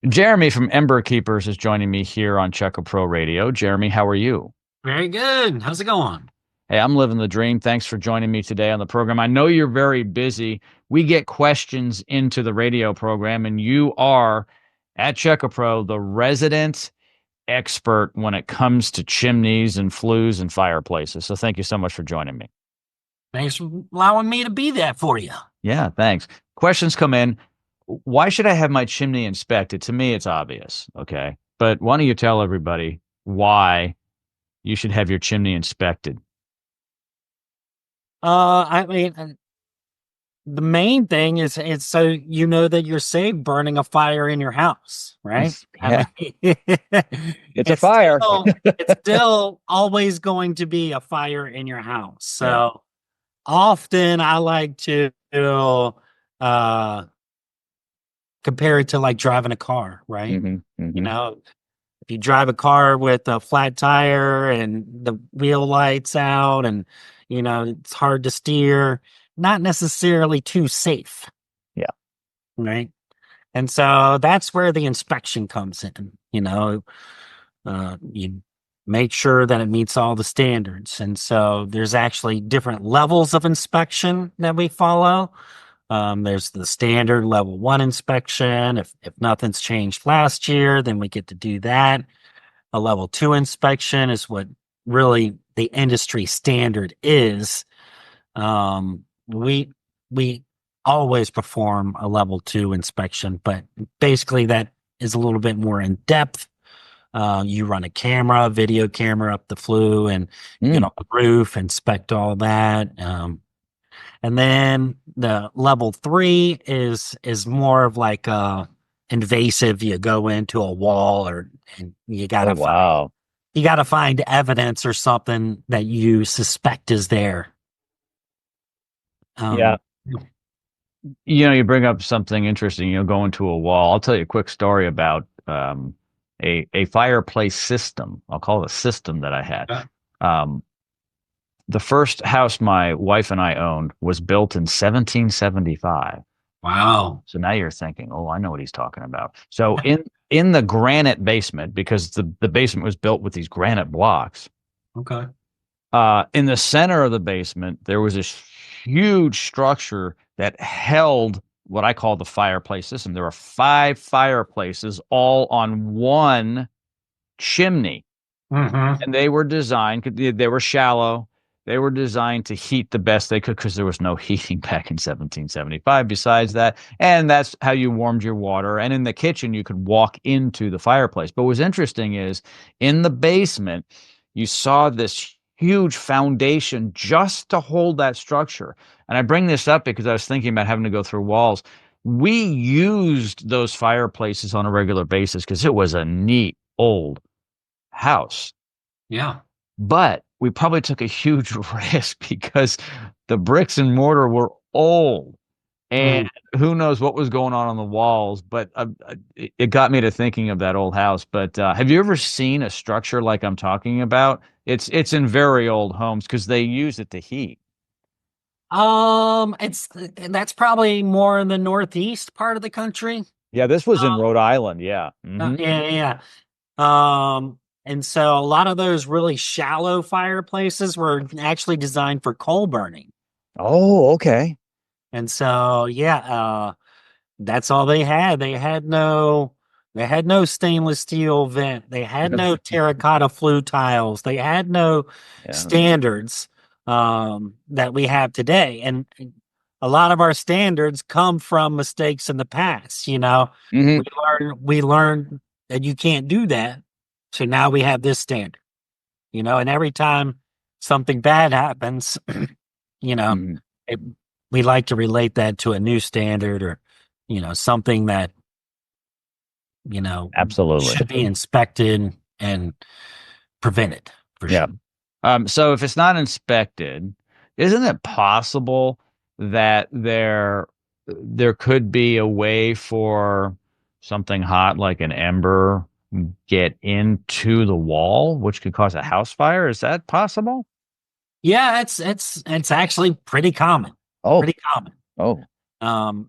Jeremy from Ember Keepers is joining me here on Checo Pro Radio. Jeremy, how are you? Very good. How's it going? Hey, I'm living the dream. Thanks for joining me today on the program. I know you're very busy. We get questions into the radio program, and you are at Checo Pro the resident expert when it comes to chimneys and flues and fireplaces. So thank you so much for joining me. Thanks for allowing me to be that for you. Yeah, thanks. Questions come in. Why should I have my chimney inspected? To me, it's obvious. Okay. But why don't you tell everybody why you should have your chimney inspected? I mean, the main thing is it's so you know that you're safe burning a fire in your house, right? Yeah, I mean, it's a fire. it's still always going to be a fire in your house. Yeah. So often I like to uh compare it to like driving a car, right? Hmm. You Hmm. know, if you drive a car with a flat tire and the wheel lights out and it's hard to steer, not necessarily too safe, Yeah. right? And so that's where the inspection comes in. You make sure that it meets all the standards. And so there's actually different levels of inspection that we follow. There's the standard level one inspection. If nothing's changed last year, then we get to do that. A level two inspection is what really the industry standard is. We always perform a level two inspection, but basically that is a little bit more in depth. You run a video camera up the flue and get Mm. on the roof, inspect all that. And then the level three is more of like invasive. You go into a wall and Oh, wow. you gotta find evidence or something that you suspect is there. Yeah. Um, You bring up something interesting, going to a wall. I'll tell you a quick story about a fireplace system. I'll call it a system that I had. Yeah. Um, the first house my wife and I owned was built in 1775. wow. So now you're thinking, oh, I know what he's talking about. So in the granite basement, because the basement was built with these granite blocks, Okay. in the center of the basement, there was this huge structure that held what I call the fireplace system. There were five fireplaces all on one chimney, Hmm. and they were designed, they were shallow. They were designed to heat the best they could because there was no heating back in 1775 besides that. And that's how you warmed your water. And in the kitchen, you could walk into the fireplace. But what's interesting is in the basement, you saw this huge foundation just to hold that structure. And I bring this up because I was thinking about having to go through walls. We used those fireplaces on a regular basis because it was a neat old house. Yeah. But we probably took a huge risk because the bricks and mortar were old and Mm. who knows what was going on the walls. But it got me to thinking of that old house. But have you ever seen a structure like I'm talking about? It's in very old homes because they use it to heat. It's that's probably more in the northeast part of the country. Yeah, this was in Uh, Rhode Island. Yeah. Hmm. yeah, yeah. And so a lot of those really shallow fireplaces were actually designed for coal burning. Oh, okay. And so, yeah, that's all they had. They had no stainless steel vent. They had no terracotta flue tiles. They had no Yeah. standards that we have today. And a lot of our standards come from mistakes in the past. Hmm. We learned that you can't do that. So now we have this standard. And every time something bad happens, you know, Hmm. it, we like to relate that to a new standard or, something that, you know, Absolutely. should be inspected and prevented for Yeah. sure. So if it's not inspected, isn't it possible that there could be a way for something hot like an ember get into the wall, which could cause a house fire? Is that possible? Yeah, it's actually pretty common. Oh, Pretty common. oh,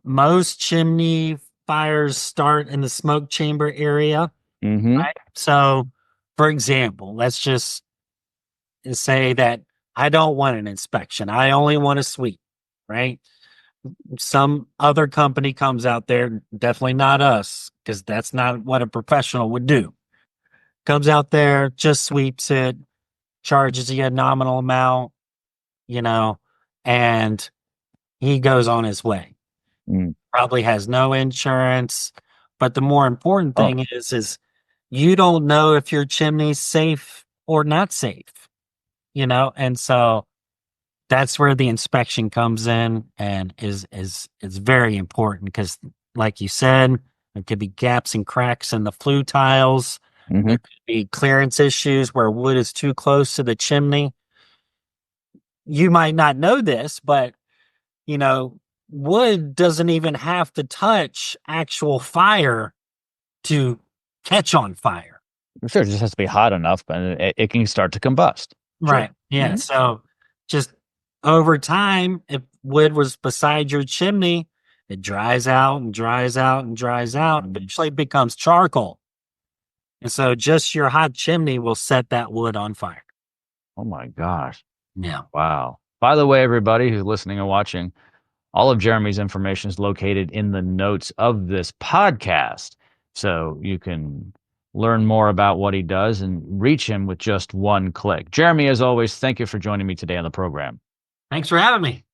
Most chimney fires start in the smoke chamber area. Mm-hmm. Right. So, for example, let's just say that I don't want an inspection. I only want a sweep, right? Some other company comes out there, definitely not us, because that's not what a professional would do. Comes out there, just sweeps it, charges you a nominal amount, you know, and he goes on his way. Mm. Probably has no insurance. But the more important Oh, thing is you don't know if your chimney's safe or not safe, and so that's where the inspection comes in and is very important because, like you said, there could be gaps and cracks in the flue tiles. mm-hmm. There could be clearance issues where wood is too close to the chimney. You might not know this, but wood doesn't even have to touch actual fire to catch on fire. Sure, it just has to be hot enough, and it can start to combust. Sure. Right. Yeah. Mhm. So just over time, if wood was beside your chimney, it dries out and dries out and dries out, and eventually it becomes charcoal. And so just your hot chimney will set that wood on fire. Oh my gosh. Yeah. Wow. By the way, everybody who's listening and watching, all of Jeremy's information is located in the notes of this podcast. So you can learn more about what he does and reach him with just one click. Jeremy, as always, thank you for joining me today on the program. Thanks for having me.